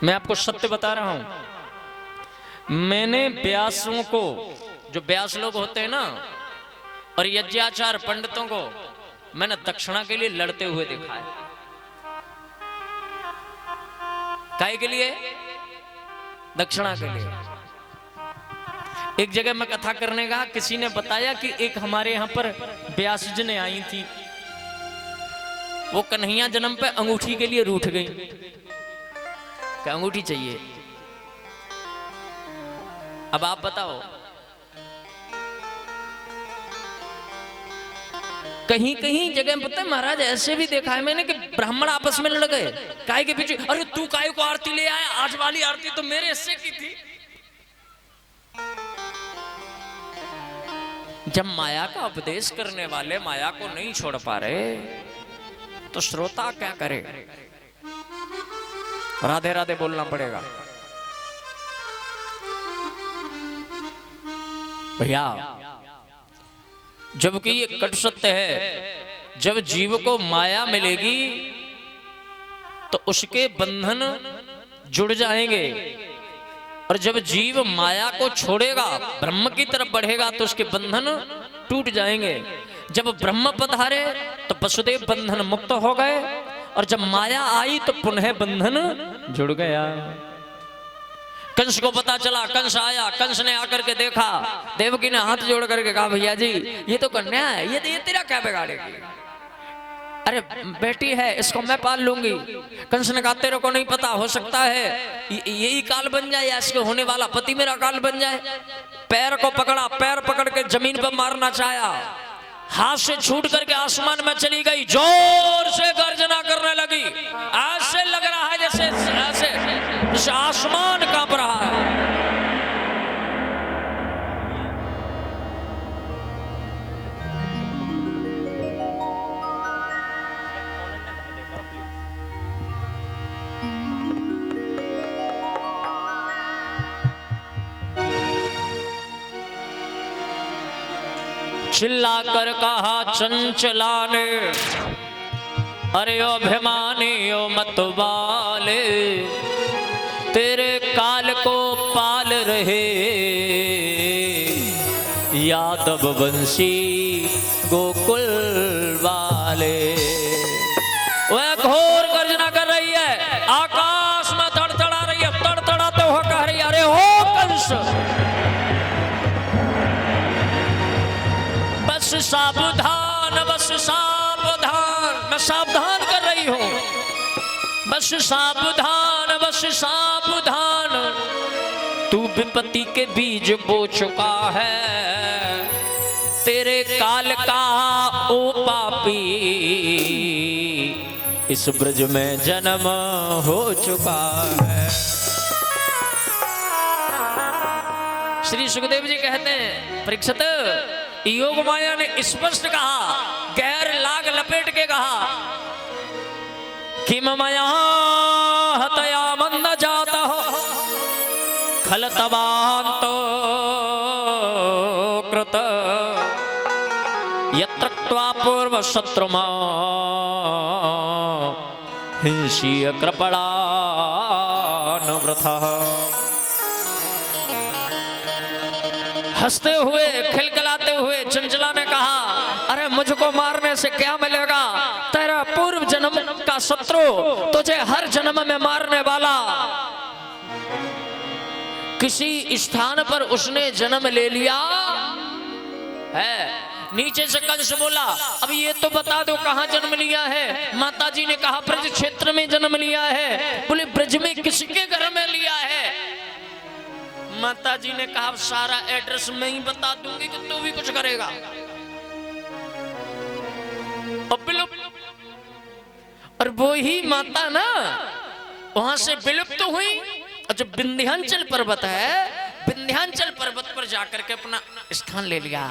मैं आपको सत्य बता रहा हूं। मैंने व्यासों को, जो व्यास लोग होते हैं ना, और यज्ञाचार पंडितों को मैंने दक्षिणा के लिए लड़ते हुए देखा है। काहे के लिए? दक्षिणा के लिए। एक जगह मैं कथा करने गया, किसी ने बताया कि एक हमारे यहां पर व्यास जी ने आई थी, वो कन्हैया जन्म पे अंगूठी के लिए रूठ गई कि अंगूठी चाहिए। अब आप बताओ, कहीं कहीं जगह पता है महाराज ऐसे भी देखा है मैंने कि ब्राह्मण आपस में लड़ गए काय के पीछे। अरे तू काय को आरती ले आया, आज वाली आरती तो मेरे हिस्से की थी। जब माया का उपदेश करने वाले माया को नहीं छोड़ पा रहे तो श्रोता क्या करे? राधे राधे बोलना पड़ेगा भैया। जबकि ये कट सत्य है, जब जीव को माया मिलेगी तो उसके बंधन जुड़ जाएंगे, और जब जीव माया को छोड़ेगा ब्रह्म की तरफ बढ़ेगा तो उसके बंधन टूट जाएंगे। जब ब्रह्म पधारे तो वसुदेव बंधन मुक्त हो गए, और जब माया आई तो पुनः बंधन जुड़ गया। कंस को पता चला, कंस आया, कंस ने आकर के देखा, देवकी ने हाथ जोड़ करके कहा भैया जी ये तो कन्या है, ये तेरा क्या बिगाड़ेगी? अरे बेटी है, इसको मैं पाल लूंगी। कंस ने कहा तेरे को नहीं पता, हो सकता है यही काल बन जाए या इसके होने वाला पति मेरा काल बन जाए। पैर को पकड़ा, पैर पकड़ के जमीन पर मारना चाहा, हाथ से छूट करके आसमान में चली गई, जोर से गर्जना करने लगी। ऐसे लग रहा है जैसे आसमान कांप रहा है। चिल्ला कर कहा चंचला ने, अरे ओ अभिमानी ओ मतवाले, तेरे काल को पाल रहे यादव वंशी गोकुल वाले। वह घोर गर्जना कर रही है, आकाश में तड़तड़ा रही है, तड़तड़ाते हुए कह रही है अरे हो कंस, बस सावधान, बस सावधान, मैं सावधान कर रही हूं, बस सावधान, बस सावधान, तू विपत्ति के बीज बो चुका है, तेरे काल का ओ पापी इस ब्रज में जन्म हो चुका है। श्री सुखदेव जी कहते हैं परीक्षित, योग माया ने स्पष्ट कहा, गैर लाग लपेट के कहा कि मया हतया मंद जाता खलतवांतो कृत यत्रक्त्वा पूर्व शत्रुमा हिंसीय कृपणानुव्रतः। हंसते हुए खिलखिलाते हुए चंचला ने कहा अरे मुझको मारने से क्या मिलेगा, तेरा पूर्व जन्म का शत्रु तुझे हर जन्म में मारने वाला। किसी स्थान पर उसने जन्म ले लिया है। नीचे से कंस बोला अब ये तो बता दो कहां जन्म लिया है। माता जी ने कहा ब्रज क्षेत्र में जन्म लिया है। बोले ब्रज में किसके घर में लिया है? माता जी ने कहा सारा एड्रेस मैं ही बता दूंगी कि तू भी कुछ करेगा। और वो ही माता ना वहां से विलुप्त हुई, और जो विंध्याचल पर्वत है, विंध्याचल पर्वत पर जाकर के अपना स्थान ले लिया।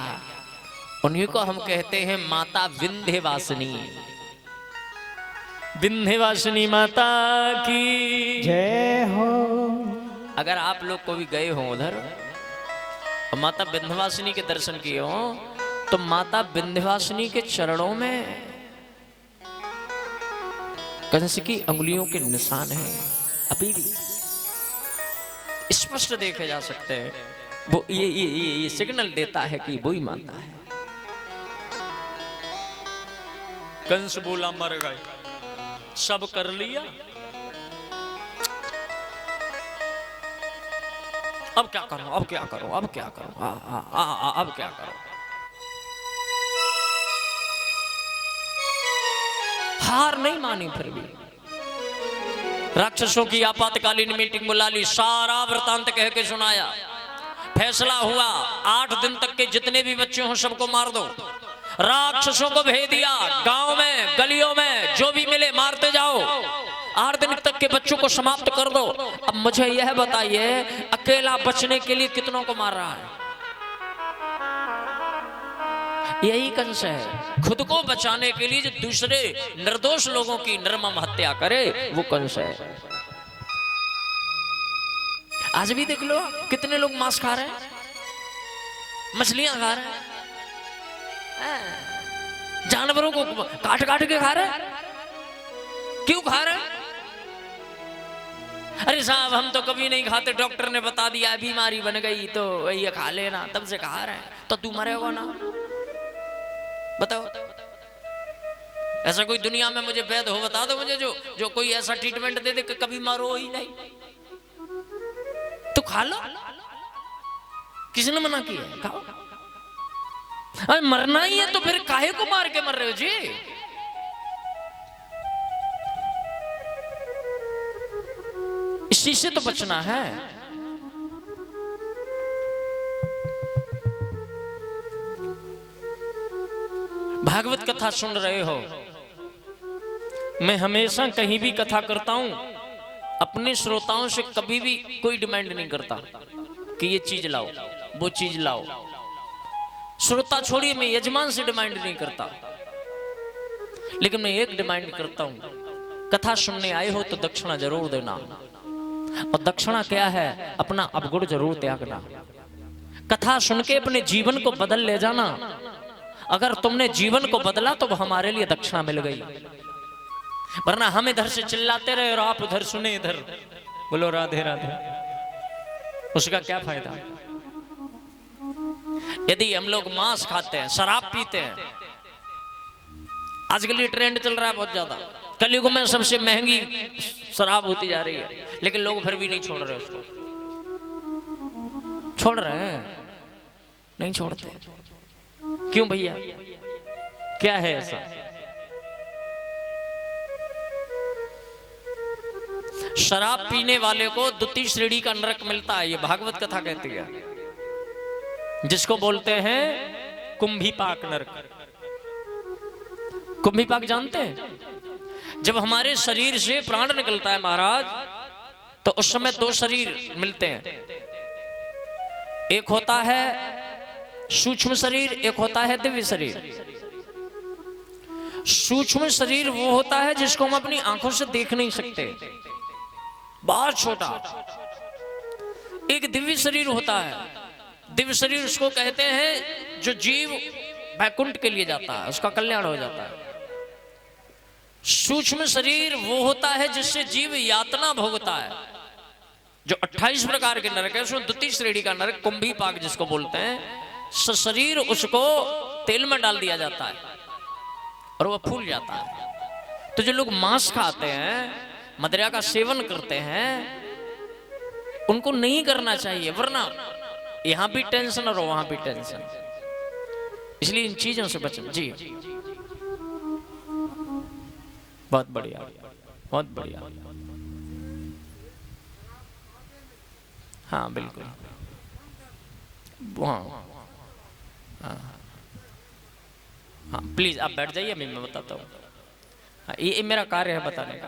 उन्हीं को हम कहते हैं माता विंध्यवासिनी। विंध्यवासिनी माता की जय हो। अगर आप लोग को भी गए हो उधर और माता विंध्यवासिनी के दर्शन किए हो तो माता विंध्यवासिनी के चरणों में कंस की अंगुलियों के निशान हैं अभी भी। स्पष्ट देखे जा सकते हैं। वो ये सिग्नल देता है कि वो ही मानता है। कंस बोला मर गए, सब कर लिया, अब क्या करो, अब क्या करो, अब क्या करो, अब क्या करो। हार नहीं मानी, फिर भी राक्षसों की आपातकालीन मीटिंग बुला ली, सारा वृतांत कह के सुनाया। फैसला हुआ 8 दिन तक के जितने भी बच्चे हों सबको मार दो। राक्षसों को भेज दिया, गांव में गलियों में जो भी मिले मारते जाओ, 8 दिन तक के बच्चों को समाप्त कर दो। अब मुझे यह बताइए, अकेला बचने के लिए कितनों को मार रहा है? यही कंस है। खुद को बचाने के लिए जो दूसरे निर्दोष लोगों की निर्मम हत्या करे, वो कंस है। आज भी देख लो कितने लोग मांस खा रहे हैं, मछलियां खा रहे हैं, जानवरों को काट काट के खा रहे हैं। क्यों खा रहे हैं? अरे साहब हम तो कभी नहीं खाते, डॉक्टर ने बता दिया बीमारी बन गई तो ये खा लेना, तब से खा रहे हैं। तो तू मरेगा ना? बताओ, ऐसा कोई दुनिया में मुझे वैद्य हो बता दो मुझे, जो कोई ऐसा ट्रीटमेंट दे दे कि कभी मरो ही नहीं। तो खा लो, किसी ने मना किया? खाओ। अरे मरना ही है तो फिर काहे को मार के मर रहे हो जी? इसी से तो बचना है। भागवत कथा सुन रहे हो, मैं हमेशा कहीं भी कथा करता हूं, अपने श्रोताओं से कभी भी कोई डिमांड नहीं करता कि ये चीज लाओ, वो चीज लाओ। श्रोता छोड़िए, मैं यजमान से डिमांड नहीं करता, लेकिन मैं एक डिमांड करता हूं, कथा सुनने आए हो तो दक्षिणा जरूर देना। और दक्षिणा क्या है? अपना अवगुण जरूर त्यागना। कथा सुन के अपने जीवन को बदल ले जाना। अगर तुमने जीवन को बदला तो वो हमारे लिए दक्षिणा मिल गई, वरना हम इधर से चिल्लाते रहे और आप उधर सुने इधर बोलो राधे राधे, उसका क्या फायदा? यदि हम लोग मांस खाते हैं, शराब पीते हैं, आजकल ये ट्रेंड चल रहा है बहुत ज्यादा, कलयुग में सबसे महंगी शराब होती जा रही है, लेकिन लोग फिर भी नहीं छोड़ रहे उसको। छोड़ रहे हैं? नहीं छोड़ते। क्यों भैया, क्या है ऐसा? शराब पीने वाले को द्वितीय श्रेणी का नरक मिलता है, ये भागवत कथा कहती है, जिसको बोलते हैं कुंभीपाक नरक। कुंभीपाक जानते हैं? जब हमारे शरीर से प्राण निकलता है महाराज, तो उस समय 2 शरीर मिलते हैं। एक होता है सूक्ष्म शरीर, एक होता है दिव्य शरीर। सूक्ष्म शरीर वो होता है जिसको हम अपनी आंखों से देख नहीं सकते, बहुत छोटा। एक दिव्य शरीर होता है। दिव्य शरीर उसको कहते हैं जो जीव वैकुंठ के लिए जाता है, उसका कल्याण हो जाता है। सूक्ष्म शरीर वो होता है जिससे जीव यातना भोगता है, जो 28 प्रकार के नरक है, उसमें द्वितीय श्रेणी का नरक कुंभीपाक जिसको बोलते हैं। शरीर उसको तेल में डाल दिया जाता है और वह फूल जाता है। तो जो लोग मांस खाते हैं, मदिरा का सेवन करते हैं, उनको नहीं करना चाहिए, वरना यहां भी टेंशन और वहां भी टेंशन। इसलिए इन चीजों से बचना जी। बहुत बढ़िया, बहुत बढ़िया। हाँ बिल्कुल, हाँ हाँ प्लीज आप बैठ जाइए, मैं बताता हूँ। ये मेरा कार्य है बताने का।